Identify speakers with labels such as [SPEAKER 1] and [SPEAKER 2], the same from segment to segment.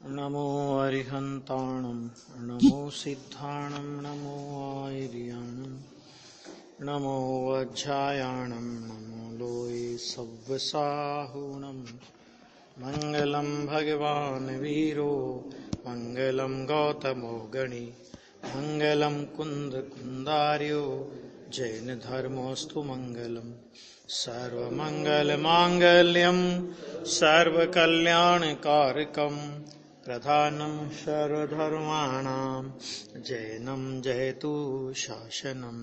[SPEAKER 1] नमो अरिहन्ताणं नमो सिद्धाणं नमो आयर्याणं नमो वज्रायाणं नमो लोये सव्यसाहुणं मङ्गलं भगवान् वीरो मङ्गलं गौतमो गणी मङ्गलं कुन्दकुन्दार्यो जैनधर्मोऽस्तु मङ्गलम् सर्वमङ्गलमाङ्गल्यं सर्वकल्याणकारकं प्रधानं सर्वधर्माणां जैनं जयतु शासनं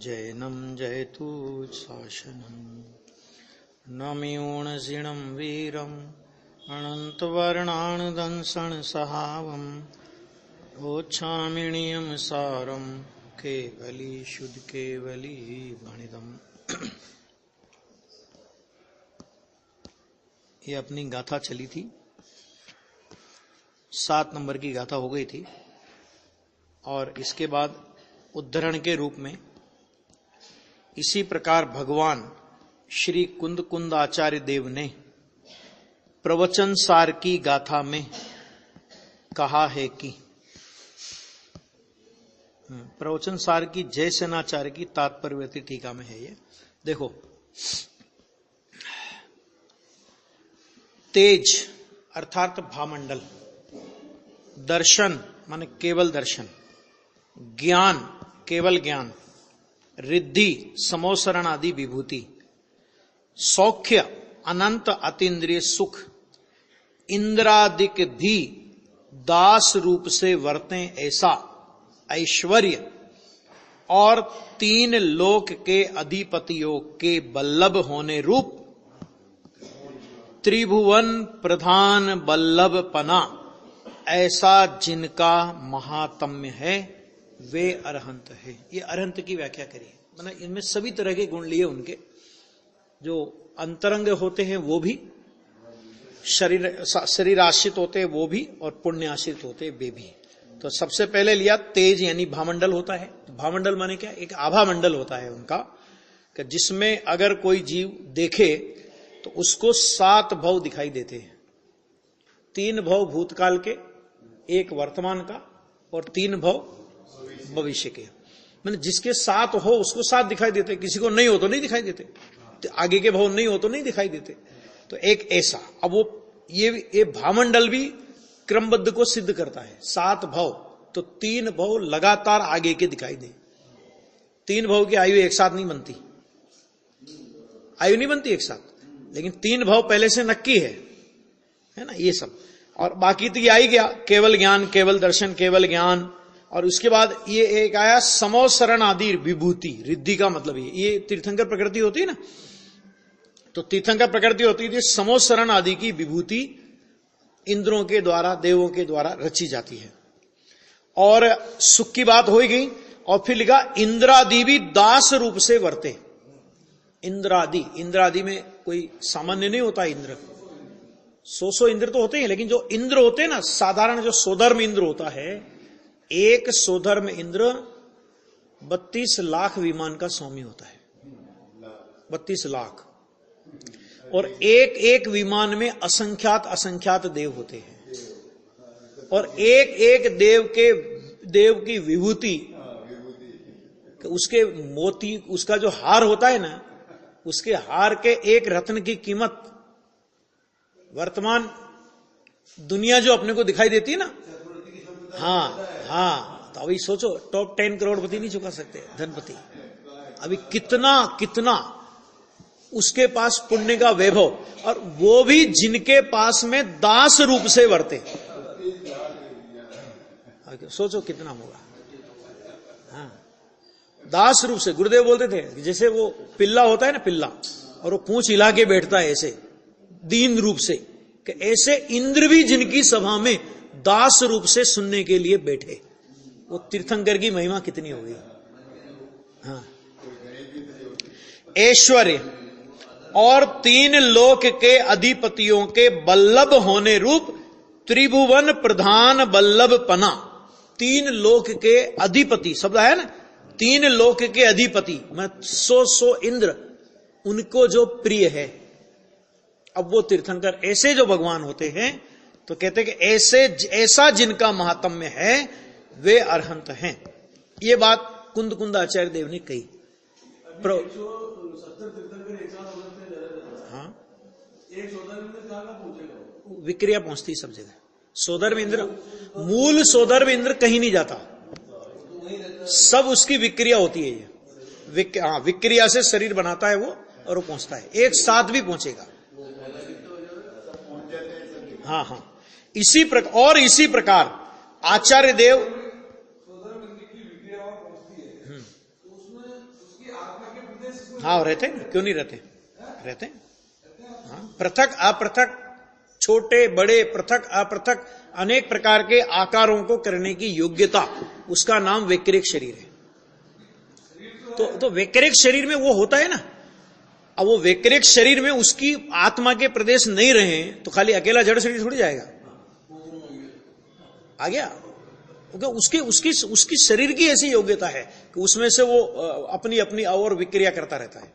[SPEAKER 1] जैनं जयतु शासनं नम्यूणजिणं वीरम् अनन्तवर्णानदंसनसहावं ओच्छामिणीयं सारं केवली शुद्ध केवली वणिदम्। ये अपनी गाथा चली थी, 7 नंबर की गाथा हो गई थी और इसके बाद उद्धरण के रूप में इसी प्रकार भगवान श्री कुंद आचार्य देव ने प्रवचन सार की गाथा में कहा है कि प्रवचन सार की जयसेनाचार्य की तात्पर्यवर्ती टीका में है। ये देखो, तेज अर्थात भामंडल, दर्शन माने केवल दर्शन, ज्ञान केवल ज्ञान, रिद्धि समोसरण आदि विभूति, सौख्य अनंत अतीन्द्रिय सुख, इंद्रादिक भी दास रूप से वर्तें ऐसा ऐश्वर्य और 3 लोक के अधिपतियों के बल्लभ होने रूप त्रिभुवन प्रधान बल्लभपना ऐसा जिनका महात्म्य है वे अरहंत है। ये अरहंत की व्याख्या करिए, मतलब इनमें सभी तरह के गुण लिए उनके, जो अंतरंग होते हैं वो भी, शरीर आश्रित होते हैं वो भी, और पुण्य आश्रित होते हैं वे भी। तो सबसे पहले लिया तेज, यानी भामंडल होता है। भामंडल माने क्या? एक आभा मंडल होता है उनका, कि जिसमें अगर कोई जीव देखे तो उसको 7 भव दिखाई देते हैं। 3 भव भूतकाल के, 1 वर्तमान का और 3 भव भविष्य के। मतलब जिसके 7 हो उसको 7 दिखाई देते, किसी को नहीं हो तो नहीं दिखाई देते, तो आगे के भव नहीं हो तो नहीं दिखाई देते। तो एक ऐसा, अब वो ये भामंडल भी क्रमबद्ध को सिद्ध करता है। 7 भव, तो 3 भव लगातार आगे के दिखाई दे। 3 भव की आयु एक साथ नहीं बनती, आयु नहीं बनती एक साथ, लेकिन 3 भव पहले से नक्की है ना ये सब। और बाकी तो ये आई गया केवल ज्ञान, केवल दर्शन, केवल ज्ञान। और उसके बाद ये एक आया समोसरण आदि विभूति। रिद्धि का मतलब ये तीर्थंकर प्रकृति होती है ना, तो तीर्थंकर प्रकृति होती है, समोसरण आदि की विभूति इंद्रों के द्वारा, देवों के द्वारा रची जाती है। और सुख की बात हो गई, और फिर लिखा इंद्रादि भी दास रूप से वर्ते। इंद्रादि में कोई सामान्य नहीं होता। इंद्र 100 इंद्र तो होते हैं, लेकिन जो इंद्र होते हैं ना, साधारण जो सोधर्म इंद्र होता है, एक सोधर्म इंद्र 32 लाख विमान का स्वामी होता है। 32 लाख, और एक विमान में असंख्यात देव होते हैं। और एक देव की विभूति, उसके मोती, उसका जो हार होता है ना, उसके हार के एक रत्न की कीमत वर्तमान दुनिया जो अपने को दिखाई देती है ना, हाँ, तो अभी सोचो, टॉप 10 करोड़पति नहीं चुका सकते धनपति। अभी कितना उसके पास पुण्य का वैभव, और वो भी जिनके पास में दास रूप से वर्ते। सोचो कितना होगा। हाँ, दास रूप से। गुरुदेव बोलते थे जैसे वो पिल्ला होता है ना, पिल्ला, और वो पूंछ हिला के बैठता है ऐसे दीन रूप से, कि ऐसे इंद्र भी जिनकी सभा में दास रूप से सुनने के लिए बैठे। वो तीर्थंकर की महिमा कितनी होगी। हाँ, ऐश्वर्य और 3 लोक के अधिपतियों के बल्लभ होने रूप त्रिभुवन प्रधान बल्लभपना। 3 लोक के अधिपति शब्द है ना, 3 लोक के अधिपति, मैं 100 इंद्र, उनको जो प्रिय है। अब वो तीर्थंकर ऐसे जो भगवान होते हैं तो कहते कि ऐसा जिनका महात्म्य है वे अरहंत हैं। ये बात कुंद आचार्य देव ने कही। हाँ, विक्रिया पहुंचती सब जगह। सोदर्भ इंद्र, मूल सोदर्भ इंद्र कहीं नहीं जाता, सब उसकी विक्रिया होती है। ये विक्रिया से शरीर बनाता है वो, और वो पहुंचता है, एक साथ भी पहुंचेगा। हाँ, इसी प्रकार आचार्य देव, हाँ रहते हैं, क्यों नहीं रहते, रहते हैं। हाँ, पृथक अपृथक, छोटे बड़े, पृथक अपृथक, अनेक प्रकार के आकारों को करने की योग्यता, उसका नाम वैक्रिक शरीर है। तो वैक्रिक शरीर में वो होता है ना। अब वो वैक्रिक शरीर में उसकी आत्मा के प्रदेश नहीं रहे तो खाली अकेला जड़ शरीर थोड़ी जाएगा, आ गया। क्योंकि उसकी शरीर की ऐसी योग्यता है कि उसमें से वो अपनी और विक्रिया करता रहता है।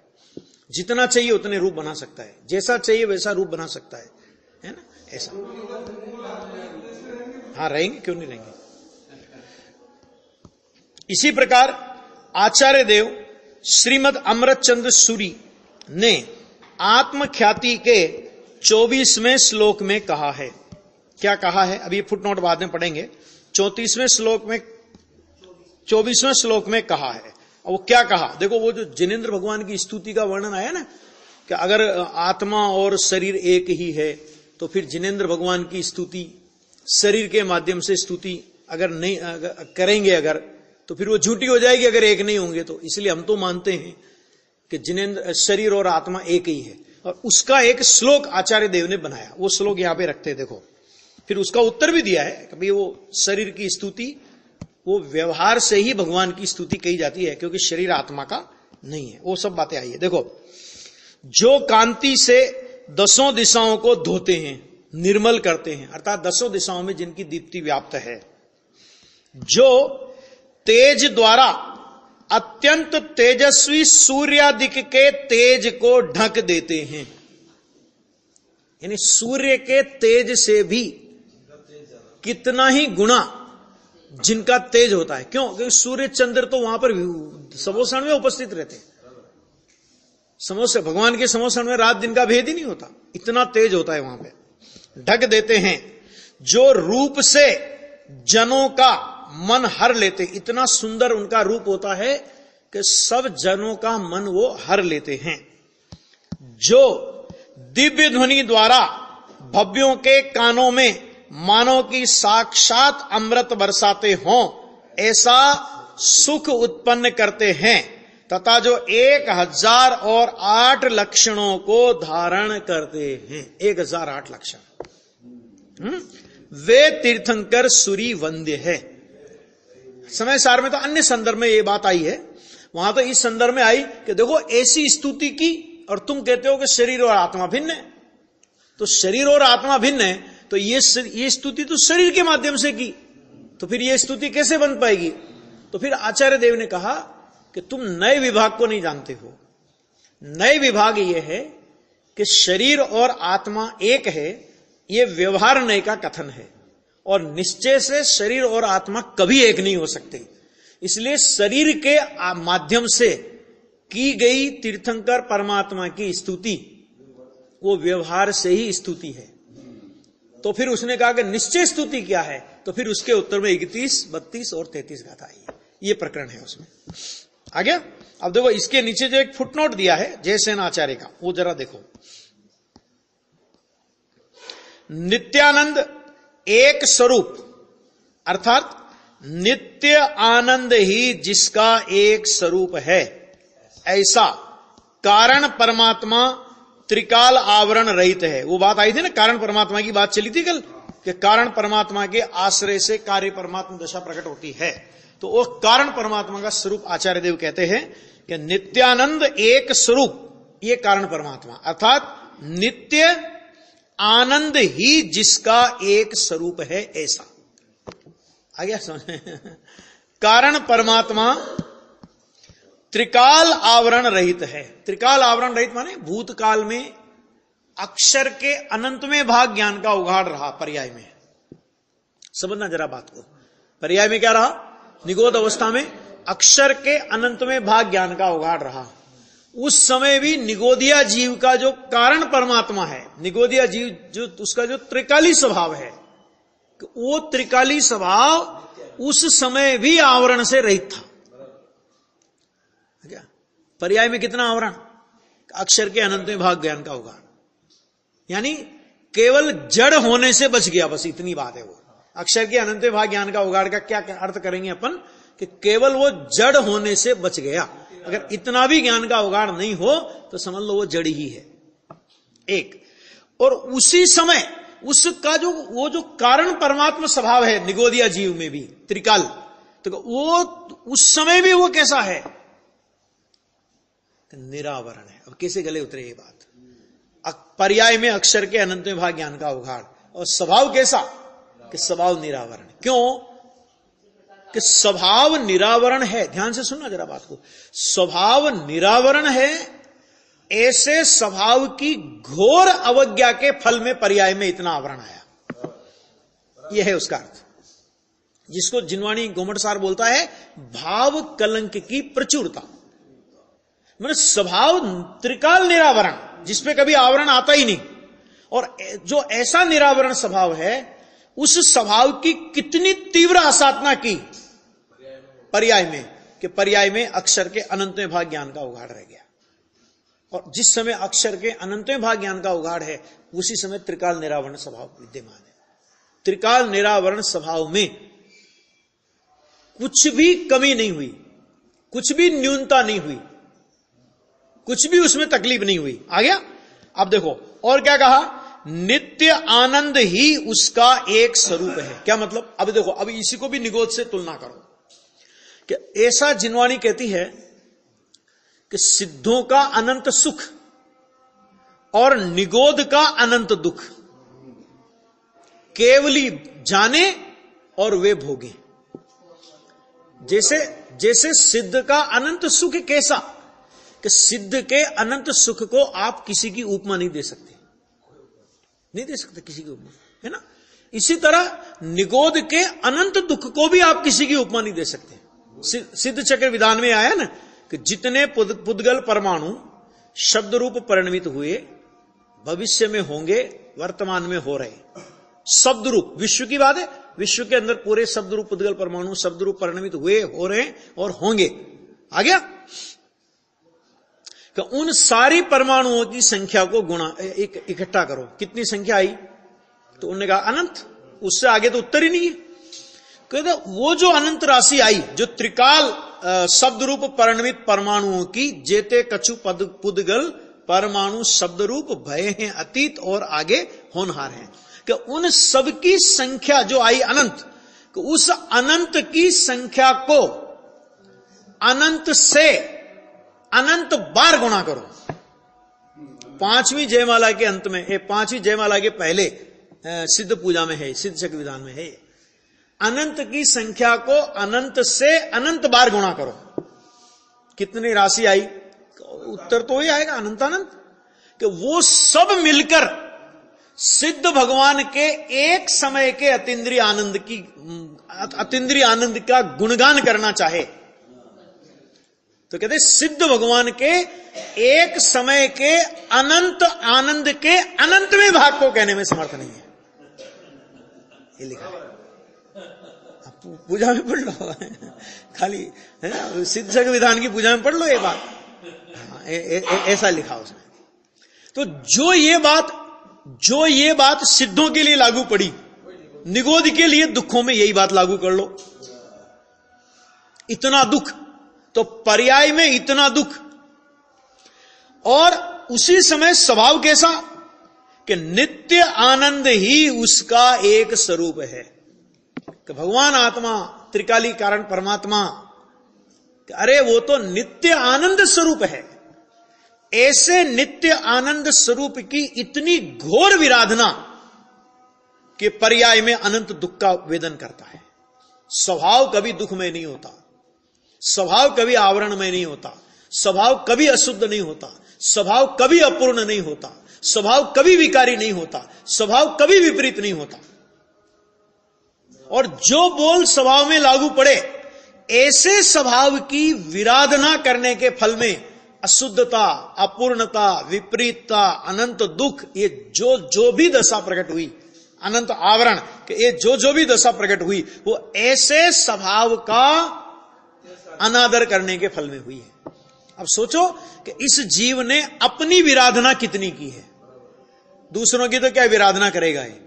[SPEAKER 1] जितना चाहिए उतने रूप बना सकता है, जैसा चाहिए वैसा रूप बना सकता है ना, ऐसा। हाँ रहेंगे, क्यों नहीं रहेंगे। इसी प्रकार आचार्य देव श्रीमद अमृतचंद्र सूरी ने आत्मख्याति के 24वें श्लोक में कहा है। क्या कहा है, अभी फुटनोट बाद में पढ़ेंगे। 24वें श्लोक में कहा है। और वो क्या कहा देखो, वो जो जिनेंद्र भगवान की स्तुति का वर्णन आया ना, कि अगर आत्मा और शरीर एक ही है तो फिर जिनेंद्र भगवान की स्तुति शरीर के माध्यम से स्तुति अगर नहीं करेंगे अगर, तो फिर वो झूठी हो जाएगी अगर एक नहीं होंगे तो। इसलिए हम तो मानते हैं कि जिनेंद्र शरीर और आत्मा एक ही है। और उसका एक श्लोक आचार्य देव ने बनाया, वो श्लोक यहां पे रखते देखो। फिर उसका उत्तर भी दिया है कि भाई वो शरीर की स्तुति, वो व्यवहार से ही भगवान की स्तुति कही जाती है, क्योंकि शरीर आत्मा का नहीं है। वो सब बातें आई है देखो। जो कांति से 10 दिशाओं को धोते हैं, निर्मल करते हैं, अर्थात 10 दिशाओं में जिनकी दीप्ति व्याप्त है, जो तेज द्वारा अत्यंत तेजस्वी सूर्यादिक के तेज को ढक देते हैं। यानी सूर्य के तेज से भी कितना ही गुना जिनका तेज होता है। क्यों? क्योंकि सूर्य चंद्र तो वहां पर समोषण में उपस्थित रहते हैं। भगवान के समोषण में रात दिन का भेद ही नहीं होता, इतना तेज होता है वहां पे। ढक देते हैं, जो रूप से जनों का मन हर लेते, इतना सुंदर उनका रूप होता है कि सब जनों का मन वो हर लेते हैं। जो दिव्य ध्वनि द्वारा भव्यों के कानों में मानव की साक्षात अमृत बरसाते हों ऐसा सुख उत्पन्न करते हैं, तथा जो 1008 लक्षणों को धारण करते हैं। 1008 लक्षण, वे तीर्थंकर सूरी वंद्य है। समय सार में तो अन्य संदर्भ में ये बात आई है, वहां तो इस संदर्भ में आई कि देखो ऐसी स्तुति की, और तुम कहते हो कि शरीर और आत्मा भिन्न है। तो शरीर और आत्मा भिन्न है तो ये स्तुति तो शरीर के माध्यम से की, तो फिर ये स्तुति कैसे बन पाएगी? तो फिर आचार्य देव ने कहा कि तुम नए विभाग को नहीं जानते हो। नए विभाग ये है कि शरीर और आत्मा एक है, ये व्यवहार नय का कथन है, और निश्चय से शरीर और आत्मा कभी एक नहीं हो सकते। इसलिए शरीर के माध्यम से की गई तीर्थंकर परमात्मा की स्तुति वो व्यवहार से ही स्तुति है। तो फिर उसने कहा कि निश्चय स्तुति क्या है, तो फिर उसके उत्तर में 31, 32 और 33 गाथा आई है। ये प्रकरण है उसमें। आ गया? अब देखो इसके नीचे जो एक फुटनोट दिया है जयसेन आचार्य का, वो जरा देखो। नित्यानंद एक स्वरूप, अर्थात नित्य आनंद ही जिसका एक स्वरूप है, ऐसा कारण परमात्मा त्रिकाल आवरण रहित है। वो बात आई थी ना, कारण परमात्मा की बात चली थी कल, कि कारण परमात्मा के आश्रय से कार्य परमात्मा दशा प्रकट होती है। तो वो कारण परमात्मा का स्वरूप आचार्य देव कहते हैं कि नित्यानंद एक स्वरूप, ये कारण परमात्मा, अर्थात नित्य आनंद ही जिसका एक स्वरूप है, ऐसा। आ गया समझ? कारण परमात्मा त्रिकाल आवरण रहित है। त्रिकाल आवरण रहित माने भूतकाल में अक्षर के अनंत में भाग ज्ञान का उघाड़ रहा पर्याय में। समझना जरा बात को, पर्याय में क्या रहा? निगोद अवस्था में अक्षर के अनंत में भाग ज्ञान का उघाड़ रहा। उस समय भी निगोदिया जीव का जो कारण परमात्मा है, निगोदिया जीव जो उसका जो त्रिकाली स्वभाव है, वो त्रिकाली स्वभाव उस समय भी आवरण से रहित था। क्या पर्याय में कितना आवरण? अक्षर के अनंत में भाग ज्ञान का उघाड़, यानी केवल जड़ होने से बच गया, बस इतनी बात है। वो अक्षर के अनंत में भाग ज्ञान का उघाड़ का क्या अर्थ करेंगे अपन कि केवल वो जड़ होने से बच गया। अगर इतना भी ज्ञान का उघाड़ नहीं हो तो समझ लो वो जड़ ही है एक। और उसी समय उसका जो कारण परमात्मा स्वभाव है निगोदिया जीव में भी त्रिकाल, तो वो उस समय भी वो कैसा है? निरावरण है। अब कैसे गले उतरे ये बात? पर्याय में अक्षर के अनंत में भाग ज्ञान का उघाड़, और स्वभाव कैसा? कि स्वभाव निरावरण। क्यों कि स्वभाव निरावरण है? ध्यान से सुनना जरा बात को। स्वभाव निरावरण है, ऐसे स्वभाव की घोर अवज्ञा के फल में पर्याय में इतना आवरण आया। यह है उसका अर्थ, जिसको जिनवाणी गोमटसार बोलता है भाव कलंक की प्रचुरता। मतलब स्वभाव त्रिकाल निरावरण, जिसपे कभी आवरण आता ही नहीं, और जो ऐसा निरावरण स्वभाव है उस स्वभाव की कितनी तीव्र आसाधना की पर्याय में, कि पर्याय में अक्षर के अनंत में भाग ज्ञान का उघाड़ रह गया। और जिस समय अक्षर के अनंत में भाग ज्ञान का उघाड़ है उसी समय त्रिकाल निरावरण स्वभाव विद्यमान है। त्रिकाल निरावरण स्वभाव में कुछ भी कमी नहीं हुई, कुछ भी न्यूनता नहीं हुई, कुछ भी उसमें तकलीफ नहीं हुई। आ गया? अब देखो और क्या कहा? नित्य आनंद ही उसका एक स्वरूप है। क्या मतलब? अब देखो, अब इसी को भी निगोद से तुलना करो कि ऐसा जिनवाणी कहती है कि सिद्धों का अनंत सुख और निगोद का अनंत दुख केवली जाने और वे भोगे। जैसे सिद्ध का अनंत सुख कैसा कि सिद्ध के अनंत सुख को आप किसी की उपमा नहीं दे सकते, नहीं दे सकते किसी की उपमा, है ना? इसी तरह निगोद के अनंत दुख को भी आप किसी की उपमा नहीं दे सकते। सिद्ध चक्र विधान में आया ना कि जितने पुद्गल परमाणु शब्द रूप परिणमित हुए, भविष्य में होंगे, वर्तमान में हो रहे, शब्द रूप विश्व की बात है, विश्व के अंदर पूरे शब्द रूप पुद्गल परमाणु शब्द रूप परिणमित हुए, हो रहे और होंगे। आ गया? कि उन सारी परमाणुओं की संख्या को गुणा इकट्ठा करो, कितनी संख्या आई? तो उन्होंने कहा अनंत, उससे आगे तो उत्तर ही नहीं है। कहते वो जो अनंत राशि आई, जो त्रिकाल शब्द रूप परिणमित परमाणुओं की, जेते कछु पुद्गल परमाणु शब्द रूप भय हैं अतीत और आगे होनहार हैं, कि उन सब की संख्या जो आई अनंत, उस अनंत की संख्या को अनंत से अनंत बार गुणा करो। पांचवी जयमाला के अंत में, पांचवी जयमाला के पहले सिद्ध पूजा में है, सिद्ध चक्र विधान में है, अनंत की संख्या को अनंत से अनंत बार गुणा करो। कितनी राशि आई? उत्तर तो ही आएगा अनंत अनंत। कि वो सब मिलकर सिद्ध भगवान के एक समय के अतीन्द्रिय आनंद का गुणगान करना चाहे तो कहते सिद्ध भगवान के एक समय के अनंत आनंद के अनंत में भाग को कहने में समर्थ नहीं है। ये लिखा है, पूजा में पढ़ लो खाली, है ना? सिद्ध चक्र विधान की पूजा में पढ़ लो ये बात, ऐसा लिखा उसने। तो जो ये बात सिद्धों के लिए लागू पड़ी, निगोद के लिए दुखों में यही बात लागू कर लो। इतना दुख तो पर्याय में इतना दुख, और उसी समय स्वभाव कैसा कि नित्य आनंद ही उसका एक स्वरूप है। कि भगवान आत्मा त्रिकाली कारण परमात्मा, अरे वो तो नित्य आनंद स्वरूप है। ऐसे नित्य आनंद स्वरूप की इतनी घोर विराधना कि पर्याय में अनंत दुख का वेदन करता है। स्वभाव कभी दुख में नहीं होता, स्वभाव कभी आवरण में नहीं होता, स्वभाव कभी अशुद्ध नहीं होता, स्वभाव कभी अपूर्ण नहीं होता, स्वभाव कभी विकारी नहीं होता, स्वभाव कभी विपरीत नहीं होता। और जो बोल स्वभाव में लागू पड़े, ऐसे स्वभाव की विराधना करने के फल में अशुद्धता, अपूर्णता, विपरीतता, अनंत दुख, ये जो भी दशा प्रकट हुई, अनंत आवरण, ये जो भी दशा प्रकट हुई, वो ऐसे स्वभाव का अनादर करने के फल में हुई है। अब सोचो कि इस जीव ने अपनी विराधना कितनी की है, दूसरों की तो क्या विराधना करेगा ये,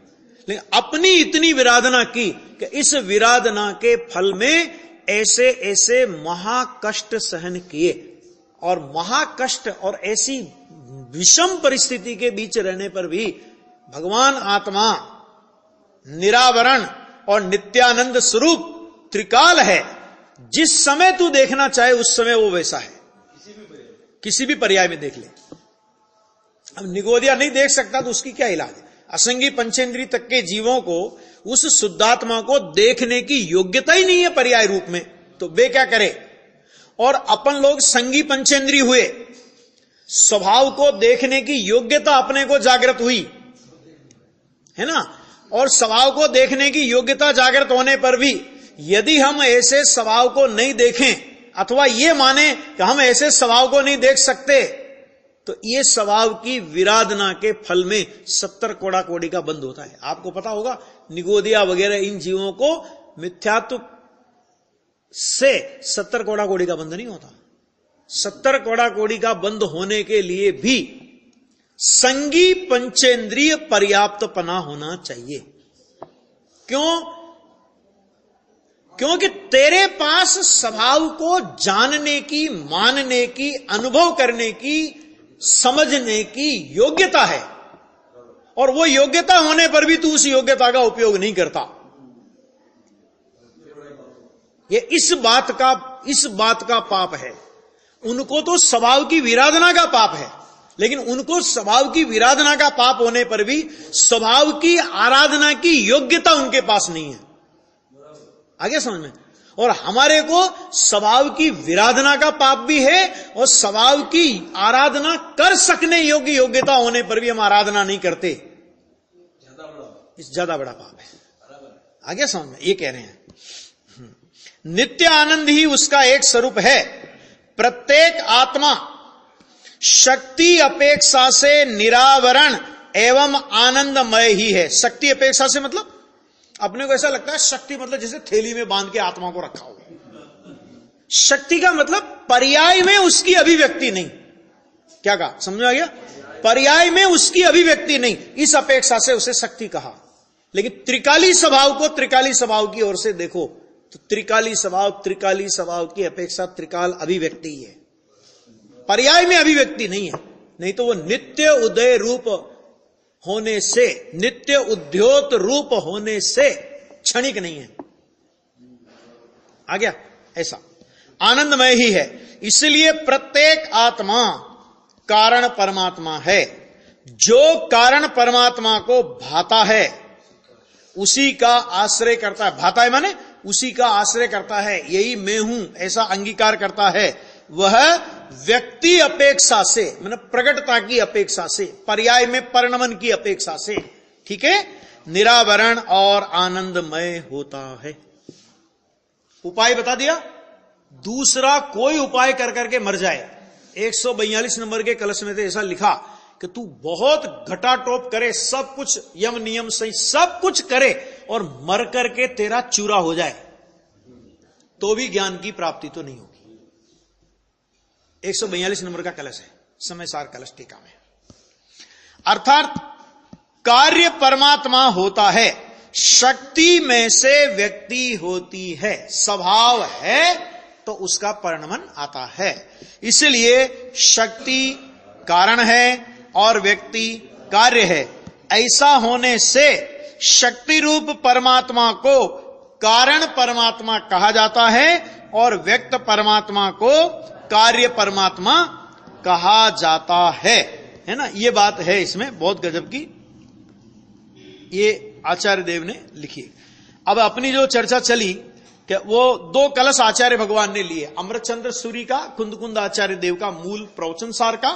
[SPEAKER 1] लेकिन अपनी इतनी विराधना की कि इस विराधना के फल में ऐसे ऐसे महाकष्ट सहन किए, और महाकष्ट और ऐसी विषम परिस्थिति के बीच रहने पर भी भगवान आत्मा निरावरण और नित्यानंद स्वरूप त्रिकाल है। जिस समय तू देखना चाहे उस समय वो वैसा है, किसी भी पर्याय में देख ले। अब निगोदिया नहीं देख सकता तो उसकी क्या इलाज है? असंगी पंचेंद्रिय तक के जीवों को उस शुद्धात्मा को देखने की योग्यता ही नहीं है पर्याय रूप में, तो वे क्या करे? और अपन लोग संगी पंचेंद्रिय हुए, स्वभाव को देखने की योग्यता अपने को जागृत हुई है ना, और स्वभाव को देखने की योग्यता जागृत होने पर भी यदि हम ऐसे स्वभाव को नहीं देखें अथवा ये माने कि हम ऐसे स्वभाव को नहीं देख सकते, तो ये स्वभाव की विराधना के फल में 70 कोड़ा कोड़ी का बंद होता है। आपको पता होगा निगोदिया वगैरह इन जीवों को मिथ्यात्व से 70 कोड़ा कोड़ी का बंद नहीं होता। 70 कोड़ा कोड़ी का बंद होने के लिए भी संगी पंचेंद्रिय पर्याप्त पना होना चाहिए। क्यों? क्योंकि तेरे पास स्वभाव को जानने की, मानने की, अनुभव करने की, समझने की योग्यता है, और वो योग्यता होने पर भी तू उस योग्यता का उपयोग नहीं करता। ये इस बात का पाप है। उनको तो स्वभाव की विराधना का पाप है, लेकिन उनको स्वभाव की विराधना का पाप होने पर भी स्वभाव की आराधना की योग्यता उनके पास नहीं है। आगे समझ में? और हमारे को स्वभाव की विराधना का पाप भी है, और स्वभाव की आराधना कर सकने योग्य योग्यता होने पर भी हम आराधना नहीं करते, ज्यादा बड़ा पाप है। आगे समझ में? ये कह रहे हैं नित्य आनंद ही उसका एक स्वरूप है। प्रत्येक आत्मा शक्ति अपेक्षा से निरावरण एवं आनंदमय ही है। शक्ति अपेक्षा से मतलब अपने को ऐसा लगता है शक्ति मतलब जैसे थैली में बांध के आत्मा को रखा हो। शक्ति का मतलब पर्याय में उसकी अभिव्यक्ति नहीं। क्या कहा? समझ में आ गया? पर्याय में उसकी अभिव्यक्ति नहीं, इस अपेक्षा से उसे शक्ति कहा। लेकिन त्रिकाली स्वभाव को त्रिकाली स्वभाव की ओर से देखो तो त्रिकाली स्वभाव की अपेक्षा त्रिकाल अभिव्यक्ति है, पर्याय में अभिव्यक्ति नहीं है। नहीं तो वो नित्य उदय रूप होने से, नित्य उद्योत रूप होने से क्षणिक नहीं है। आ गया? ऐसा आनंदमय ही है। इसलिए प्रत्येक आत्मा कारण परमात्मा है। जो कारण परमात्मा को भाता है उसी का आश्रय करता है। भाता है माने उसी का आश्रय करता है, यही मैं हूं ऐसा अंगीकार करता है। वह व्यक्ति अपेक्षा से, मतलब प्रकटता की अपेक्षा से, पर्याय में परिणमन की अपेक्षा से, ठीक है, निरावरण और आनंदमय होता है। उपाय बता दिया। दूसरा कोई उपाय कर करके मर जाए। 142 नंबर के कलश में तो ऐसा लिखा कि तू बहुत घटाटोप करे, सब कुछ यम नियम सही सब कुछ करे और मर करके तेरा चूरा हो जाए तो भी ज्ञान की प्राप्ति तो नहीं होगी। 142 नंबर का कलश है, समय सार कलश टीका में। अर्थात कार्य परमात्मा होता है, शक्ति में से व्यक्ति होती है। स्वभाव है तो उसका परिणमन आता है। इसलिए शक्ति कारण है और व्यक्ति कार्य है। ऐसा होने से शक्ति रूप परमात्मा को कारण परमात्मा कहा जाता है और व्यक्त परमात्मा को कार्य परमात्मा कहा जाता है ना। ये बात है इसमें बहुत गजब की, ये आचार्य देव ने लिखी। अब अपनी जो चर्चा चली कि वो 2 कलश आचार्य भगवान ने लिए, अमृतचंद्र सूरी का, कुंद कुंद आचार्य देव का मूल प्रवचन सार का,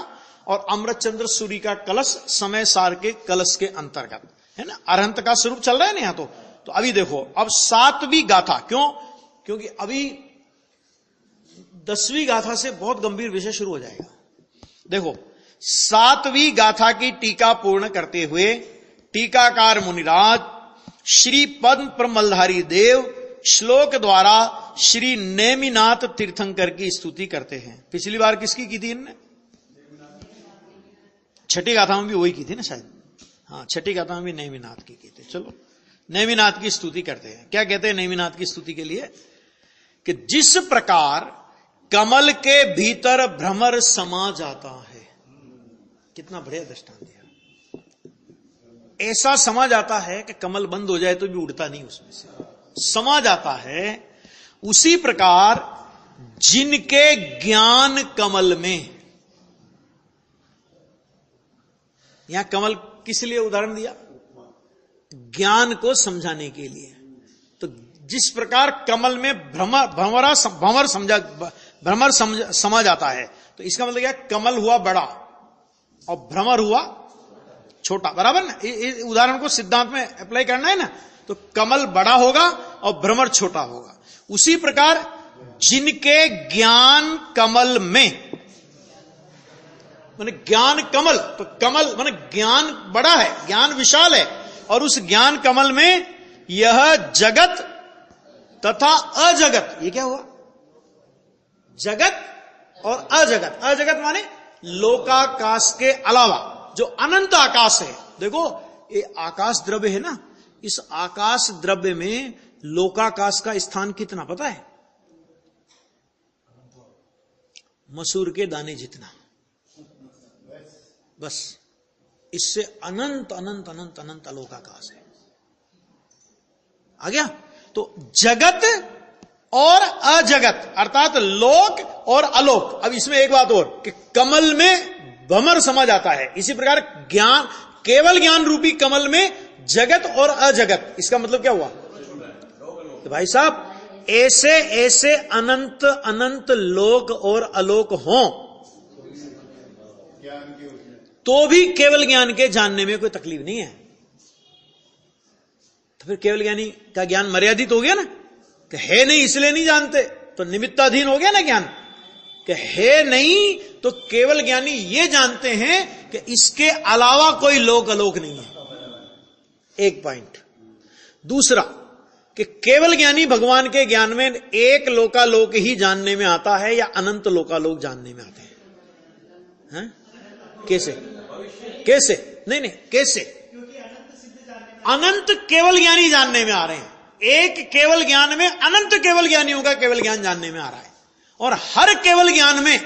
[SPEAKER 1] और अमृत चंद्र सूर्य का कलश समय सार के कलश के अंतर्गत है ना, अरहंत का स्वरूप चल रहा है ना यहां। तो अभी देखो, अब 7वीं गाथा, क्योंकि अभी 10वीं गाथा से बहुत गंभीर विषय शुरू हो जाएगा। देखो, 7वीं गाथा की टीका पूर्ण करते हुए टीकाकार मुनिराज श्री पद्म प्रमलधारी देव श्लोक द्वारा श्री नेमिनाथ तीर्थंकर की स्तुति करते हैं। पिछली बार किसकी की थी इनने? छठी गाथा में भी वही की थी ना शायद। हाँ, छठी गाथा में भी नेमिनाथ की थी। चलो, नेमिनाथ की स्तुति करते हैं। क्या कहते हैं नेमिनाथ की स्तुति के लिए? कि जिस प्रकार कमल के भीतर भ्रमर समा जाता है, कितना बढ़िया दृष्टांत दिया। ऐसा समा जाता है कि कमल बंद हो जाए तो भी उड़ता नहीं, उसमें से समा जाता है। उसी प्रकार जिनके ज्ञान कमल में, यहां कमल किस लिए उदाहरण दिया? ज्ञान को समझाने के लिए। तो जिस प्रकार कमल में भ्रमर समा जाता है, तो इसका मतलब क्या? कमल हुआ बड़ा और भ्रमर हुआ छोटा, बराबर ना? इस उदाहरण को सिद्धांत में अप्लाई करना है ना। तो कमल बड़ा होगा और भ्रमर छोटा होगा। उसी प्रकार जिनके ज्ञान कमल में, माने ज्ञान कमल, तो कमल माने ज्ञान बड़ा है, ज्ञान विशाल है, और उस ज्ञान कमल में यह जगत तथा अजगत, ये क्या हुआ? जगत और अजगत। अजगत माने लोकाकाश के अलावा जो अनंत आकाश है। देखो, ये आकाश द्रव्य है ना, इस आकाश द्रव्य में लोकाकाश का स्थान कितना पता है? मसूर के दाने जितना, बस। इससे अनंत अनंत अनंत अनंत लोकाकाश है। आ गया? तो जगत और अजगत अर्थात लोक और अलोक। अब इसमें एक बात और, कि कमल में भ्रमर समा जाता है, इसी प्रकार ज्ञान, केवल ज्ञान रूपी कमल में जगत और अजगत। इसका मतलब क्या हुआ? तो भाई साहब, ऐसे ऐसे अनंत अनंत लोक और अलोक हों तो भी केवल ज्ञान के जानने में कोई तकलीफ नहीं है। तो फिर केवल ज्ञानी का ज्ञान मर्यादित हो गया ना, कि है नहीं इसलिए नहीं जानते, तो निमित्ताधीन हो गया ना ज्ञान, कि है नहीं तो केवल ज्ञानी ये जानते हैं कि इसके अलावा कोई लोक अलोक नहीं है। एक पॉइंट। दूसरा, कि केवल ज्ञानी भगवान के ज्ञान में एक लोकालोक ही जानने में आता है या अनंत लोकालोक जानने में आते हैं? कैसे? कैसे? नहीं, कैसे? अनंत केवल ज्ञानी जानने में आ रहे हैं। एक केवल ज्ञान में अनंत केवल ज्ञानियों का केवल ज्ञान जानने में आ रहा है, और हर केवल ज्ञान में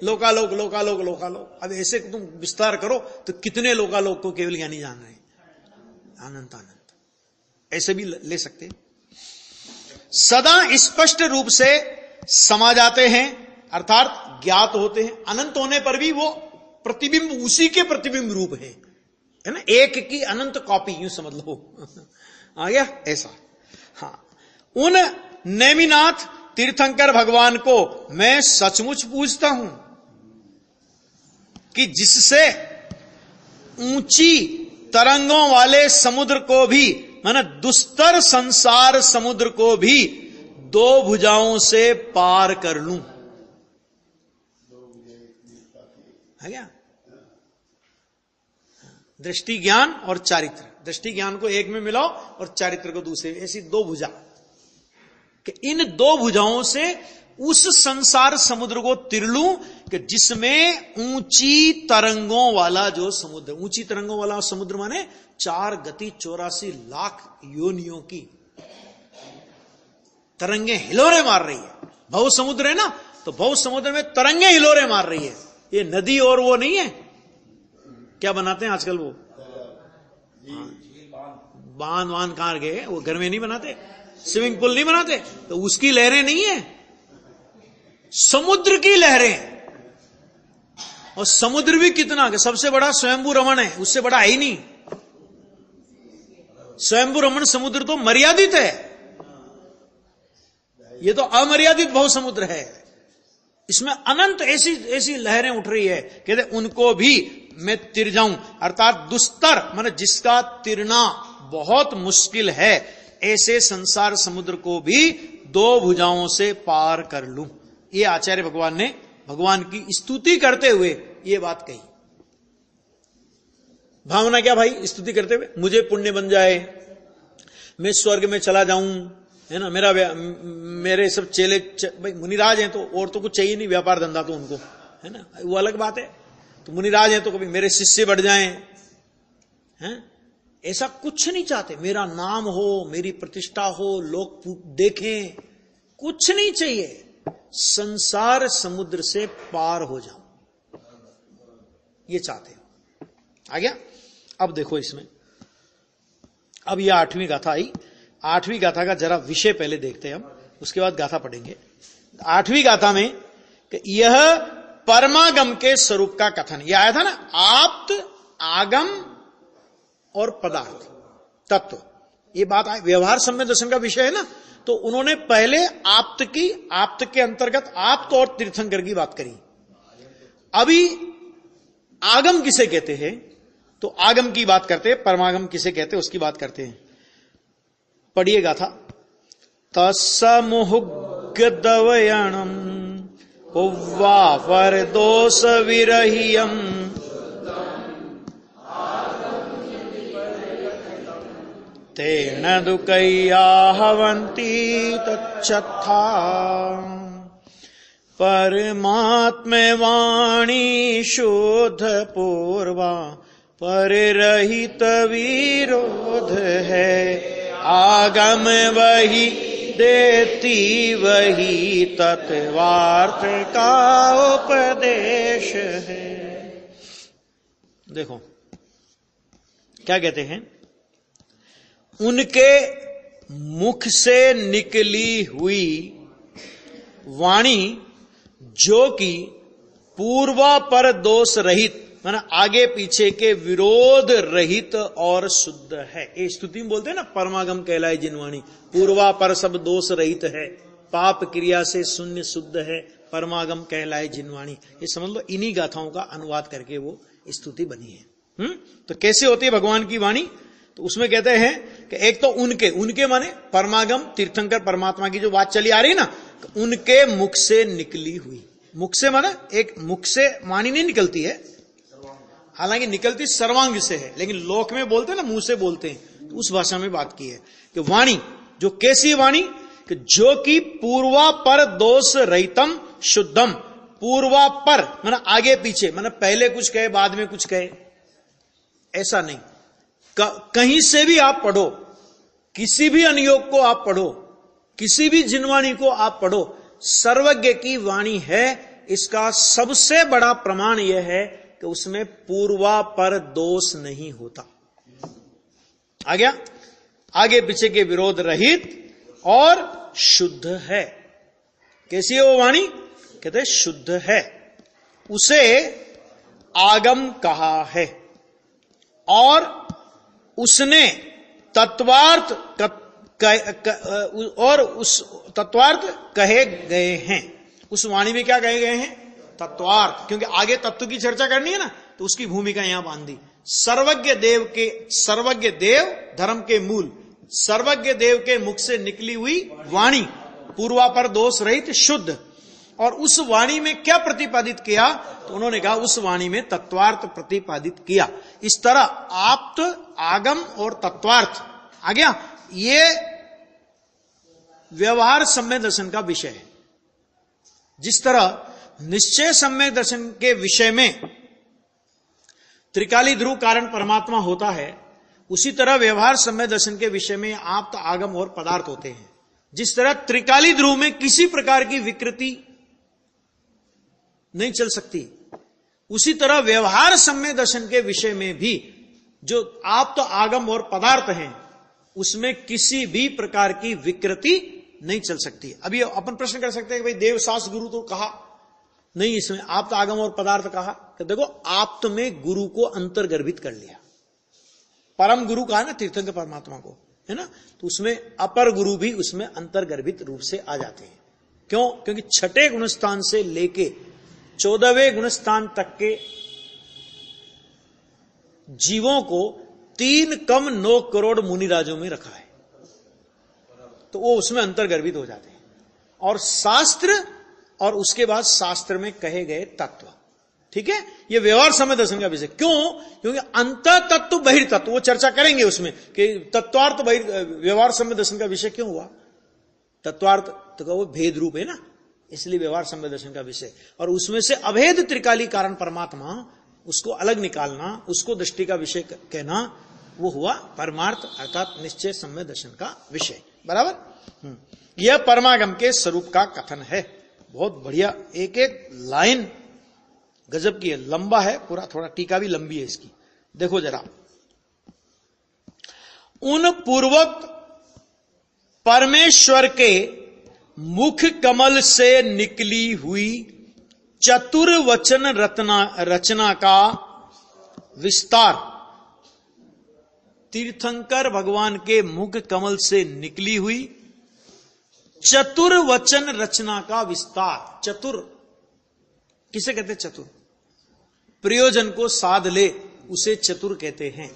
[SPEAKER 1] लोकालोक लोकालोक लोकालोक। अब ऐसे तुम विस्तार करो तो कितने लोकालोक को केवल ज्ञानी जान रहे हैं? अनंत अनंत। ऐसे भी ले सकते हैं। सदा स्पष्ट रूप से समा जाते हैं, अर्थात ज्ञात होते हैं। अनंत होने पर भी वो प्रतिबिंब उसी के प्रतिबिंब रूप है ना, एक की अनंत कॉपी, यूं समझ लो। आ गया? ऐसा। हाँ, उन नेमिनाथ तीर्थंकर भगवान को मैं सचमुच पूजता हूं कि जिससे ऊंची तरंगों वाले समुद्र को भी, माने दुस्तर संसार समुद्र को भी 2 भुजाओं से पार कर लूं। है क्या? दृष्टि ज्ञान और चारित्र। दृष्टि ज्ञान को एक में मिलाओ और चारित्र को दूसरे, ऐसी 2 भुजा, कि इन 2 भुजाओं से उस संसार समुद्र को तिर लूं कि जिसमें ऊंची तरंगों वाला जो समुद्र, ऊंची तरंगों वाला समुद्र माने 4 गति 84 लाख योनियों की तरंगे हिलोरे मार रही है। भव समुद्र है ना, तो भव समुद्र में तरंगे हिलोरे मार रही है। ये नदी और वो नहीं है, क्या बनाते हैं आजकल वो बांध वान कहां गए, वो घर में नहीं बनाते, स्विमिंग पूल नहीं बनाते, तो उसकी लहरें नहीं है, समुद्र की लहरें। और समुद्र भी कितना, कि सबसे बड़ा स्वयंभू रमण है, उससे बड़ा है ही नहीं। स्वयंभू रमण समुद्र तो मर्यादित है, ये तो अमर्यादित भव समुद्र है। इसमें अनंत ऐसी ऐसी लहरें उठ रही है, कहते उनको भी मैं तिर जाऊं, अर्थात दुस्तर माने जिसका तिरना बहुत मुश्किल है, ऐसे संसार समुद्र को भी दो भुजाओं से पार कर लूं। ये आचार्य भगवान ने भगवान की स्तुति करते हुए ये बात कही। भावना क्या भाई? स्तुति करते हुए मुझे पुण्य बन जाए, मैं स्वर्ग में चला जाऊं, है ना, मेरे सब चेले भाई मुनिराज हैं तो और तो कुछ चाहिए नहीं, व्यापार धंधा तो उनको, है ना, वो अलग बात है। तो मुनिराज हैं तो कभी मेरे शिष्य बढ़ जाएं, हैं, ऐसा कुछ नहीं चाहते। मेरा नाम हो, मेरी प्रतिष्ठा हो, लोग देखें, कुछ नहीं चाहिए। संसार समुद्र से पार हो जाऊं, ये चाहते हैं। आ गया? अब देखो इसमें, अब यह 8वीं गाथा आई। 8वीं गाथा का जरा विषय पहले देखते हैं हम, उसके बाद गाथा पढ़ेंगे। 8वीं गाथा में यह परमागम के स्वरूप का कथन, यह आया था ना, आप्त, आगम और पदार्थ तत्व, ये बात व्यवहार सम्यक दर्शन का विषय है ना। तो उन्होंने पहले आप्त की, आप्त के अंतर्गत आप्त और तीर्थंकर की बात करी। अभी आगम किसे कहते हैं, तो आगम की बात करते हैं, परमागम किसे कहते हैं उसकी बात करते हैं। पढ़िएगा था, तस्समुहुगदवयणम हुवा पर दोष विरहियम तेन दुकैयाहवन्ति तच्छथा परमात्मे वाणी शुद्ध पूर्वा पररहित विरोध है, आगम वही देती वही तत्वार्थ का उपदेश है। देखो क्या कहते हैं, उनके मुख से निकली हुई वाणी जो कि पूर्वापर दोष रहित, माना आगे पीछे के विरोध रहित और शुद्ध है। ये स्तुति में बोलते हैं ना, परमागम कहलाए जिनवाणी, पूर्वापर सब दोष रहित है, पाप क्रिया से शून्य शुद्ध है, परमागम कहलाए जिनवाणी। ये समझ लो, इन्हीं गाथाओं का अनुवाद करके वो स्तुति बनी है। तो कैसे होती है भगवान की वाणी, तो उसमें कहते हैं कि एक तो उनके माने परमागम तीर्थंकर परमात्मा की जो बात चली आ रही ना, तो उनके मुख से निकली हुई, मुख से माने एक मुख से वाणी नहीं निकलती है, हालांकि निकलती सर्वांग से है, लेकिन लोक में बोलते हैं ना, मुंह से बोलते हैं, तो उस भाषा में बात की है कि वाणी जो कैसी वाणी, कि जो कि पूर्वापर दोष रहितम शुद्धम, पूर्वापर माने आगे पीछे, माने पहले कुछ कहे बाद में कुछ कहे, ऐसा नहीं। कहीं से भी आप पढ़ो, किसी भी अनुयोग को आप पढ़ो, किसी भी जिनवाणी को आप पढ़ो, सर्वज्ञ की वाणी है। इसका सबसे बड़ा प्रमाण यह है कि उसमें पूर्वापर दोष नहीं होता। आ गया? आगे पीछे के विरोध रहित और शुद्ध है। कैसी है वो वाणी? कहते शुद्ध है, उसे आगम कहा है और उसने तत्वार्थ और उस तत्वार्थ कहे गए हैं। उस वाणी में क्या कहे गए हैं? तत्वार्थ, क्योंकि आगे तत्व की चर्चा करनी है ना, तो उसकी भूमिका यहां बांध दी। सर्वज्ञ देव धर्म के मूल, सर्वज्ञ देव के मुख से निकली हुई वाणी पूर्वापर दोष रहित शुद्ध, और उस वाणी में क्या प्रतिपादित किया, तो उन्होंने कहा उस वाणी में तत्वार्थ प्रतिपादित किया। इस तरह आप्त, आगम और तत्वार्थ आ गया, ये व्यवहार सम्यक दर्शन का विषय है। जिस तरह निश्चय सम्यक दर्शन के विषय में त्रिकाली ध्रुव कारण परमात्मा होता है, उसी तरह व्यवहार सम्यक दर्शन के विषय में आप्त, आगम और पदार्थ होते हैं। जिस तरह त्रिकाली ध्रुव में किसी प्रकार की विकृति नहीं चल सकती, उसी तरह व्यवहार सम्यक दर्शन के विषय में भी जो आप्त, आगम और पदार्थ हैं, उसमें किसी भी प्रकार की विकृति नहीं चल सकती। अभी अपन प्रश्न कर सकते हैं कि भाई देवशास्त्र गुरु तो कहा नहीं, इसमें आप्त, आगम और पदार्थ कहा, कि देखो आप्त में गुरु को अंतर्गर्भित कर लिया, परम गुरु कहा ना तीर्थंकर परमात्मा को, है ना, तो उसमें अपर गुरु भी उसमें अंतर्गर्भित रूप से आ जाते हैं। क्यों? क्योंकि छठे गुणस्थान से लेके 14वें गुणस्थान तक के जीवों को 3 कम 9 करोड़ मुनिराजों में रखा है, तो वो उसमें अंतर्गर्भित हो जाते हैं। और शास्त्र और उसके बाद शास्त्र में कहे गए तत्व, ठीक है, ये व्यवहार समय दर्शन का विषय। क्यों? क्योंकि अंत तत्व बहिर् तत्व, वो चर्चा करेंगे उसमें कि तत्वार्थ व्यवहार समय दर्शन का विषय क्यों हुआ। तत्वार्थ तो वो भेद रूप है ना, इसलिए व्यवहार समय दर्शन का विषय। और उसमें से अभेद त्रिकाली कारण परमात्मा, उसको अलग निकालना, उसको दृष्टि का विषय कहना, वो हुआ परमार्थ अर्थात निश्चय समय दर्शन का विषय। बराबर। यह परमागम के स्वरूप का कथन है। बहुत बढ़िया, एक एक लाइन गजब की है, लंबा है पूरा, थोड़ा टीका भी लंबी है इसकी। देखो जरा, उन पूर्वक परमेश्वर के मुख कमल से निकली हुई चतुर्वचन रचना का विस्तार, तीर्थंकर भगवान के मुख कमल से निकली हुई चतुर्वचन रचना का विस्तार। चतुर किसे कहते हैं? चतुर, प्रयोजन को साध ले उसे चतुर कहते हैं।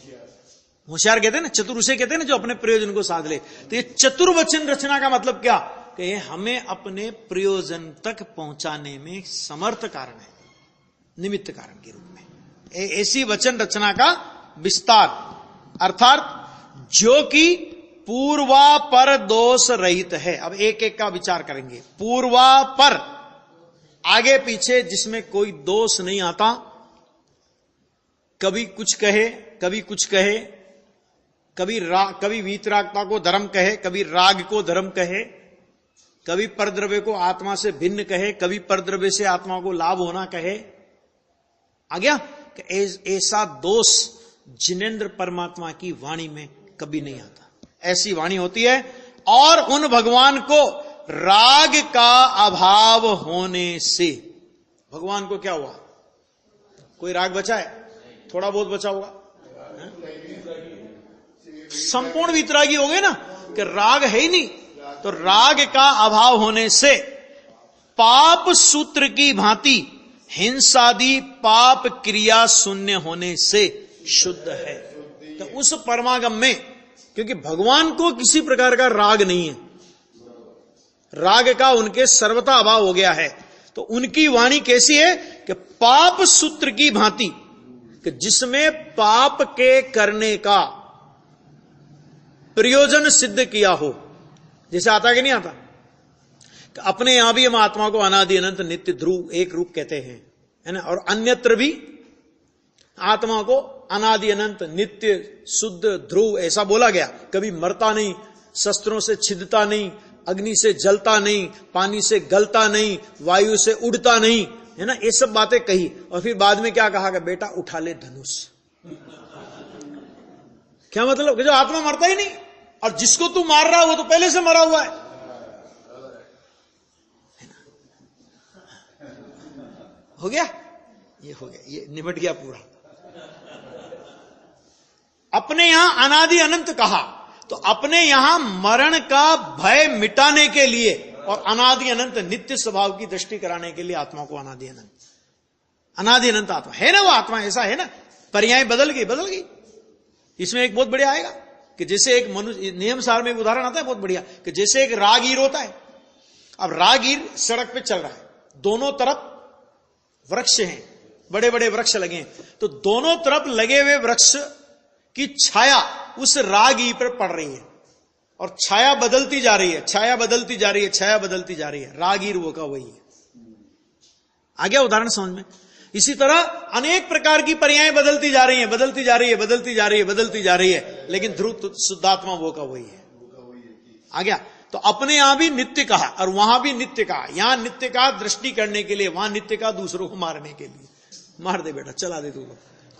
[SPEAKER 1] होशियार कहते हैं ना, चतुर उसे कहते हैं ना जो अपने प्रयोजन को साध ले। तो ये चतुर्वचन रचना का मतलब क्या? कि हमें अपने प्रयोजन तक पहुंचाने में समर्थ कारण है, निमित्त कारण के रूप में। ऐसी वचन रचना का विस्तार, अर्थात जो कि पूर्वापर दोष रहित है। अब एक एक का विचार करेंगे। पूर्वापर, आगे पीछे जिसमें कोई दोष नहीं आता, कभी कुछ कहे कभी कुछ कहे, कभी वीतरागता को धर्म कहे, कभी राग को धर्म कहे, कभी परद्रव्य को आत्मा से भिन्न कहे, कभी परद्रव्य से आत्मा को लाभ होना कहे। आ गया? ऐसा दोष जिनेंद्र परमात्मा की वाणी में कभी नहीं आता। ऐसी वाणी होती है। और उन भगवान को राग का अभाव होने से, भगवान को क्या हुआ? कोई राग बचा है? थोड़ा बहुत बचा होगा। संपूर्ण वितरागी हो गए ना, कि राग है ही नहीं। तो राग का अभाव होने से पाप सूत्र की भांति हिंसादि पाप क्रिया शून्य होने से शुद्ध है। तो उस परमागम में, क्योंकि भगवान को किसी प्रकार का राग नहीं है, राग का उनके सर्वथा अभाव हो गया है, तो उनकी वाणी कैसी है? कि पाप सूत्र की भांति, कि जिसमें पाप के करने का प्रयोजन सिद्ध किया हो। जैसे आता कि नहीं आता? अपने यहां भी हम आत्मा को अनादि अनंत नित्य ध्रुव एक रूप कहते हैं, है ना। और अन्यत्र भी आत्मा को अनादि अनंत नित्य शुद्ध ध्रुव ऐसा बोला गया। कभी मरता नहीं, शस्त्रों से छिदता नहीं, अग्नि से जलता नहीं, पानी से गलता नहीं, वायु से उड़ता नहीं, है ना। ये सब बातें कही। और फिर बाद में क्या कहा कि बेटा उठा ले धनुष। क्या मतलब? कि जो आत्मा मरता ही नहीं, और जिसको तू मार रहा है वो तो पहले से मरा हुआ है। हो गया? ये हो गया, ये निमट गया पूरा। अपने यहां अनादि अनंत कहा, तो अपने यहां मरण का भय मिटाने के लिए और अनादि अनंत नित्य स्वभाव की दृष्टि कराने के लिए आत्मा को अनादि अनंत आत्मा है ना। वो आत्मा ऐसा है ना, पर्याय बदल गई। इसमें एक बहुत बढ़िया आएगा कि जैसे एक मनुष्य, नियम सार में एक उदाहरण आता है बहुत बढ़िया, कि जैसे एक रागीर होता है। अब रागीर सड़क पे चल रहा है, दोनों तरफ वृक्ष हैं, बड़े बड़े वृक्ष लगे हैं, तो दोनों तरफ लगे हुए वृक्ष की छाया उस रागीर पर पड़ रही है, और छाया बदलती जा रही है, छाया बदलती जा रही है, छाया बदलती जा रही है। रागीर वो का वही है। आ गया उदाहरण समझ में? इसी तरह अनेक प्रकार की पर्याय बदलती जा रही है, लेकिन ध्रुव शुद्धात्मा वो का वही है। आ गया? तो अपने यहां भी नित्य कहा और वहां भी नित्य कहा। यहां नित्य का दृष्टि करने के लिए, वहां नित्य का दूसरों को मारने के लिए। मार दे बेटा, चला दे तू,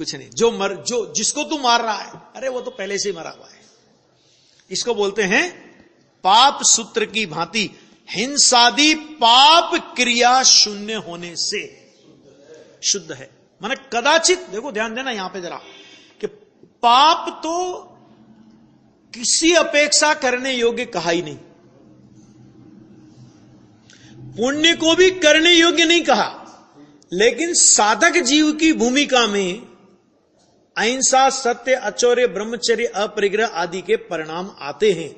[SPEAKER 1] कुछ नहीं। जो जिसको तू मार रहा है, अरे वो तो पहले से ही मरा हुआ है। इसको बोलते हैं पाप सूत्र की भांति हिंसादि पाप क्रिया शून्य होने से शुद्ध है। माने कदाचित, देखो ध्यान देना यहां पे जरा, कि पाप तो किसी अपेक्षा करने योग्य कहा ही नहीं। पुण्य को भी करने योग्य नहीं कहा, लेकिन साधक जीव की भूमिका में अहिंसा, सत्य, अचौर्य, ब्रह्मचर्य, अपरिग्रह आदि के परिणाम आते हैं।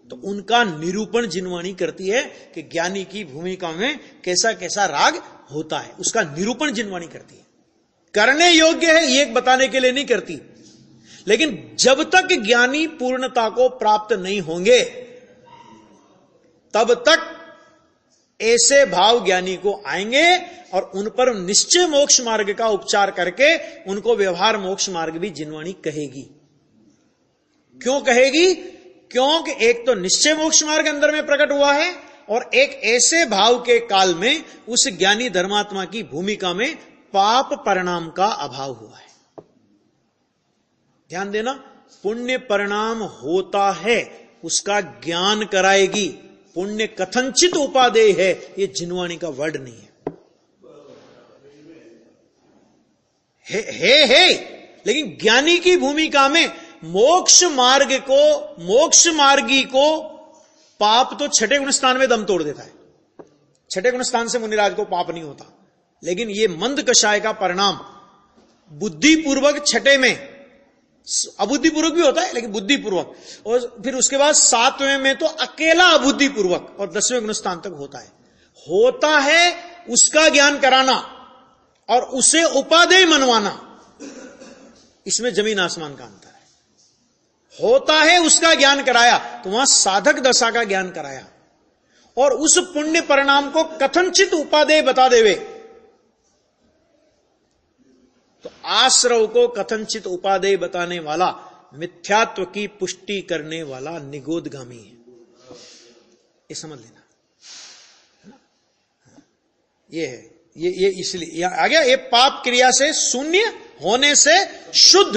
[SPEAKER 1] तो उनका निरूपण जिनवाणी करती है कि ज्ञानी की भूमिका में कैसा कैसा राग होता है, उसका निरूपण जिनवाणी करती है। करने योग्य है ये बताने के लिए नहीं करती, लेकिन जब तक ज्ञानी पूर्णता को प्राप्त नहीं होंगे तब तक ऐसे भाव ज्ञानी को आएंगे और उन पर निश्चय मोक्ष मार्ग का उपचार करके उनको व्यवहार मोक्ष मार्ग भी जिनवाणी कहेगी। क्यों कहेगी? क्योंकि एक तो निश्चय मोक्ष मार्ग अंदर में प्रकट हुआ है और एक ऐसे भाव के काल में उस ज्ञानी धर्मात्मा की भूमिका में पाप परिणाम का अभाव हुआ है। ध्यान देना, पुण्य परिणाम होता है उसका ज्ञान कराएगी। पुण्य कथनचित उपादेय है, ये जिनवाणी का वर्ड नहीं है। लेकिन ज्ञानी की भूमिका में मोक्ष मार्गी को पाप तो छठे गुण स्थान में दम तोड़ देता है। छठे गुण स्थान से मुनिराज को पाप नहीं होता, लेकिन ये मंद कषाय का परिणाम बुद्धिपूर्वक छठे में, अबुद्धिपूर्वक भी होता है लेकिन बुद्धिपूर्वक, और फिर उसके बाद सातवें में तो अकेला अबुद्धिपूर्वक और 10वें गुण स्थान तक होता है उसका ज्ञान कराना और उसे उपादेय मनवाना। इसमें जमीन आसमान का अंतर है। होता है उसका ज्ञान कराया तो वहां साधक दशा का ज्ञान कराया, और उस पुण्य परिणाम को कथनचित उपादेय बता देवे तो आश्रव को कथनचित उपादेय बताने वाला मिथ्यात्व की पुष्टि करने वाला निगोदगामी है। ये समझ लेना, ये है, ये इसलिए यहां आ गया। ये पाप क्रिया से शून्य होने से शुद्ध,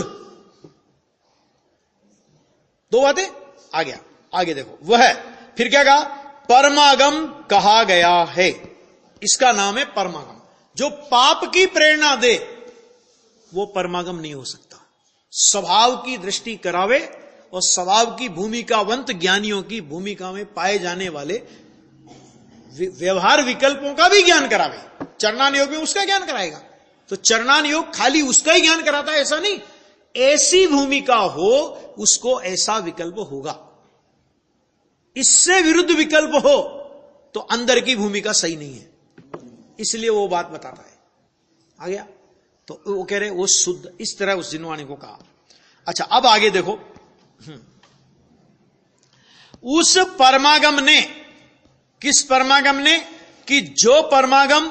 [SPEAKER 1] दो बातें आ गया। आगे देखो, वह फिर क्या कहा? परमागम कहा गया है। इसका नाम है परमागम। जो पाप की प्रेरणा दे वो परमागम नहीं हो सकता। स्वभाव की दृष्टि करावे और स्वभाव की भूमिकावंत ज्ञानियों की भूमिका में पाए जाने वाले व्यवहार विकल्पों का भी ज्ञान करावे। चरणान योग में उसका ज्ञान कराएगा, तो चरणान योग खाली उसका ही ज्ञान कराता है ऐसा नहीं। ऐसी भूमिका हो उसको ऐसा विकल्प होगा, इससे विरुद्ध विकल्प हो तो अंदर की भूमिका सही नहीं है, इसलिए वो बात बताता है। आ गया? तो वो कह रहे वो शुद्ध, इस तरह उस जिनवाणी को कहा। अच्छा, अब आगे देखो, उस परमागम ने, किस परमागम ने? कि जो परमागम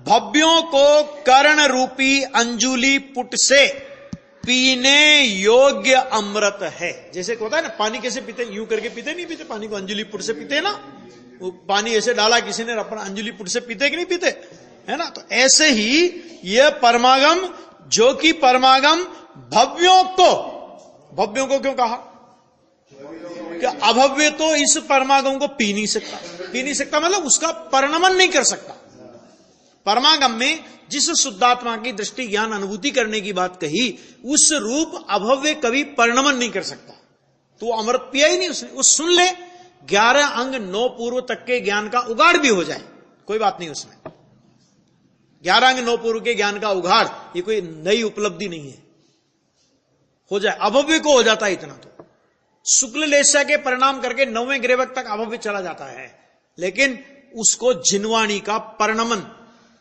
[SPEAKER 1] भव्यों को कर्ण रूपी अंजुली पुट से पीने योग्य अमृत है। जैसे होता है ना, पानी कैसे पीते? यूं करके पीते नहीं पीते पानी को, अंजुली पुट से पीते ना। वो पानी ऐसे डाला किसी ने, अपना अंजुली पुट से पीते कि नहीं पीते, है ना? तो ऐसे ही यह परमागम, जो कि परमागम भव्यों को क्यों कहा? कि अभव्य तो इस परमागम को पी नहीं सकता मतलब उसका परिणमन नहीं कर सकता। परमागम में जिस शुद्धात्मा की दृष्टि ज्ञान अनुभूति करने की बात कही, उस रूप अभव्य कभी परिणमन नहीं कर सकता। तो अमृत पिया ही नहीं उसने। वो सुन ले, 11 अंग 9 पूर्व तक के ज्ञान का उगाड़ भी हो जाए, कोई बात नहीं उसमें। 11 अंग 9 पूर्व के ज्ञान का उगाड़ ये कोई नई उपलब्धि नहीं है, हो जाए। अभव्य को हो जाता है इतना तो। शुक्ल लेशा के परिणाम करके 9वें ग्रेवक तक अभव्य चला जाता है, लेकिन उसको जिनवाणी का परिणमन,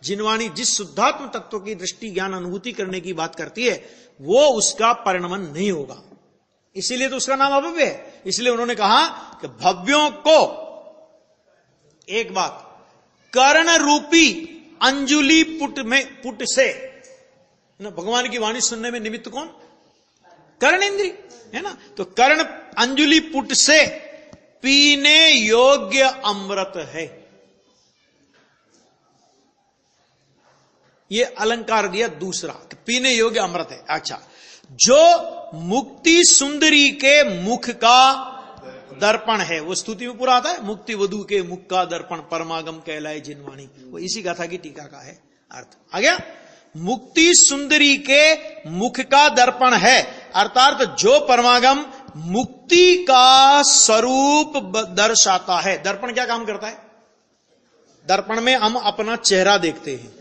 [SPEAKER 1] जिनवाणी जिस शुद्धात्म तत्व की दृष्टि ज्ञान अनुभूति करने की बात करती है, वो उसका परिणमन नहीं होगा, इसीलिए तो उसका नाम अभव्य है। इसलिए उन्होंने कहा कि भव्यों को, एक बात, कर्ण रूपी अंजुली पुट से, भगवान की वाणी सुनने में निमित्त कौन? कर्ण इंद्री, है ना? तो कर्ण अंजुली पुट से पीने योग्य अमृत है। ये अलंकार दिया दूसरा, पीने योग्य अमृत है। अच्छा, जो मुक्ति सुंदरी के मुख का दर्पण है, वो स्तुति में पूरा आता है, मुक्ति वधु के मुख का दर्पण परमागम कहलाए जिनवाणी, वो इसी गाथा की टीका का है अर्थ। आ गया? मुक्ति सुंदरी के मुख का दर्पण है, अर्थात जो परमागम मुक्ति का स्वरूप दर्शाता है। दर्पण क्या काम करता है? दर्पण में हम अपना चेहरा देखते हैं,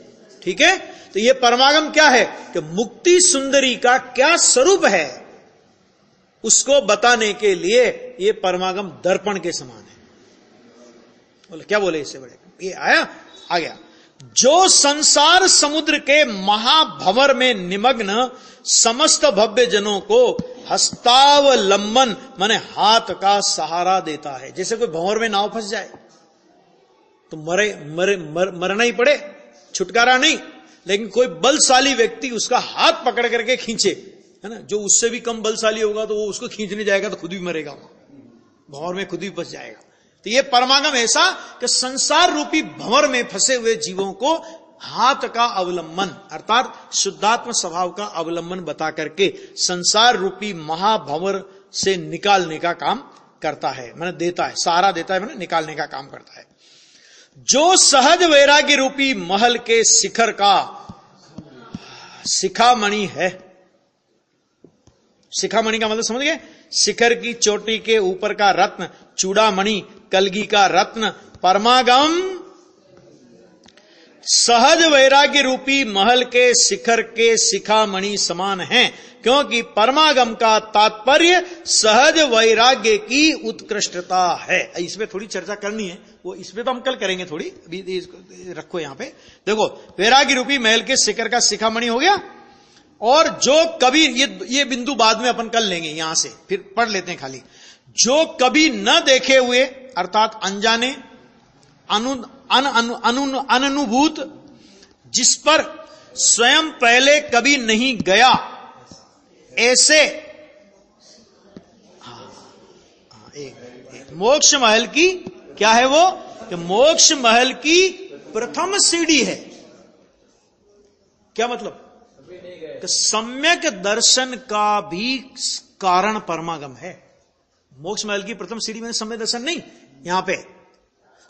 [SPEAKER 1] ठीक है। तो ये परमागम क्या है कि मुक्ति सुंदरी का क्या स्वरूप है उसको बताने के लिए ये परमागम दर्पण के समान है। बोले क्या बोले इससे बड़े, ये आया आ गया। जो संसार समुद्र के महाभंवर में निमग्न समस्त भव्य जनों को हस्तावलंबन माने हाथ का सहारा देता है। जैसे कोई भंवर में नाव फंस जाए तो मरना ही पड़े, छुटकारा नहीं, लेकिन कोई बलशाली व्यक्ति उसका हाथ पकड़ करके खींचे, है ना। जो उससे भी कम बलशाली होगा तो वो उसको खींचने जाएगा तो खुद भी मरेगा, भंवर में खुद भी फंस जाएगा। तो ये परमागम ऐसा कि संसार रूपी भंवर में फंसे हुए जीवों को हाथ का अवलंबन अर्थात शुद्धात्म स्वभाव का अवलंबन बता करके संसार रूपी महाभंवर से निकालने का काम करता है, माने देता है, सहारा देता है, माने निकालने का काम करता है। जो सहज वैराग्य रूपी महल के शिखर का शिखामणि है। शिखामणि का मतलब समझ गए, शिखर की चोटी के ऊपर का रत्न, चूड़ामणि, कलगी का रत्न परमागम सहज वैराग्य रूपी महल के शिखर के शिखामणि समान है, क्योंकि परमागम का तात्पर्य सहज वैराग्य की उत्कृष्टता है। इसमें थोड़ी चर्चा करनी है, वो इसमें तो हम कल करेंगे थोड़ी, अभी रखो यहां पे। देखो वैराग्य रूपी महल के शिखर का शिखामणि हो गया, और जो कभी ये बिंदु बाद में अपन कर लेंगे, यहां से फिर पढ़ लेते हैं खाली। जो कभी न देखे हुए अर्थात अनजाने अनुभूत, जिस पर स्वयं पहले कभी नहीं गया, ऐसे एक मोक्ष महल की क्या है वो, कि मोक्ष महल की प्रथम सीढ़ी है। क्या मतलब कि सम्यक दर्शन का भी कारण परमागम है। मोक्ष महल की प्रथम सीढ़ी में सम्यक दर्शन नहीं, यहां पे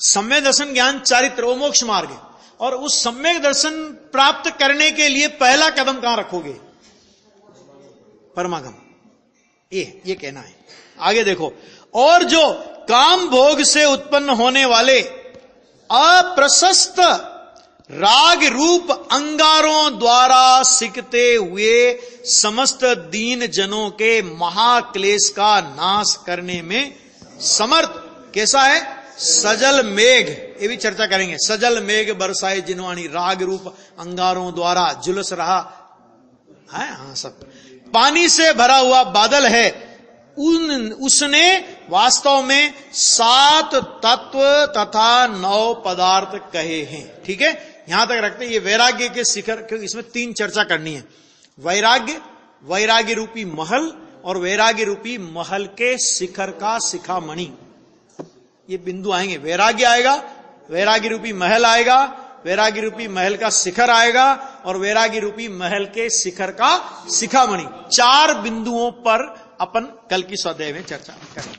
[SPEAKER 1] सम्यक दर्शन ज्ञान चारित्र वो मोक्ष मार्ग है, और उस सम्यक दर्शन प्राप्त करने के लिए पहला कदम कहां रखोगे, परमागम। ये कहना है। आगे देखो, और जो काम भोग से उत्पन्न होने वाले अप्रशस्त राग रूप अंगारों द्वारा सिकते हुए समस्त दीन जनों के महाक्लेश का नाश करने में समर्थ कैसा है, सजल मेघ। ये भी चर्चा करेंगे। सजल मेघ बरसाए जिनवाणी, राग रूप अंगारों द्वारा झुलस रहा है, हाँ सब पानी से भरा हुआ बादल है। उसने वास्तव में 7 तत्व तथा 9 पदार्थ कहे हैं। ठीक है, यहां तक रखते हैं। ये वैराग्य के शिखर, क्योंकि इसमें 3 चर्चा करनी है। वैराग्य, वैराग्य रूपी महल, और वैराग्य रूपी महल के शिखर का शिखामणि। ये बिंदु आएंगे। वैराग्य आएगा, वैराग्य रूपी महल आएगा, वैराग्य रूपी महल का शिखर आएगा, और वैराग्य रूपी महल के शिखर का शिखामणि। 4 बिंदुओं पर अपन कल की स्वाध्याय में चर्चा करेंगे।